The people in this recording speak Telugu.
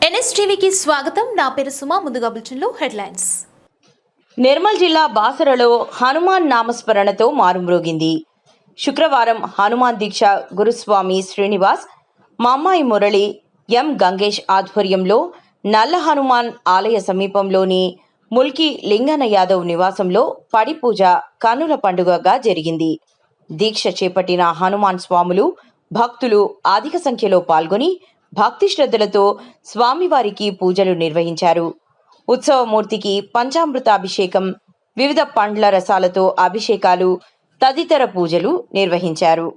ఎన్ఎస్టీవీకి స్వాగతం. నా పేరు సుమా. ముందుగా బులెటిన్లో హెడ్లైన్స్. నిర్మల్ జిల్లా బాసరలో హనుమాన్ నామస్మరణతో మారుమ్రోగింది. శుక్రవారం హనుమాన్ దీక్ష గురుస్వామి శ్రీనివాస్, మమ్మాయి మురళి, ఎం గంగేష్ ఆధ్వర్యంలో నల్ల హనుమాన్ ఆలయ సమీపంలోని ముల్కి లింగన్న యాదవ్ నివాసంలో పడి పూజ కన్నుల పండుగగా జరిగింది. దీక్ష చేపట్టిన హనుమాన్ స్వాములు, భక్తులు అధిక సంఖ్యలో పాల్గొని భక్తి శ్రద్ధలతో స్వామివారికి పూజలు నిర్వహించారు. ఉత్సవమూర్తికి పంచామృతాభిషేకం, వివిధ పండ్ల రసాలతో అభిషేకాలు తదితర పూజలు నిర్వహించారు.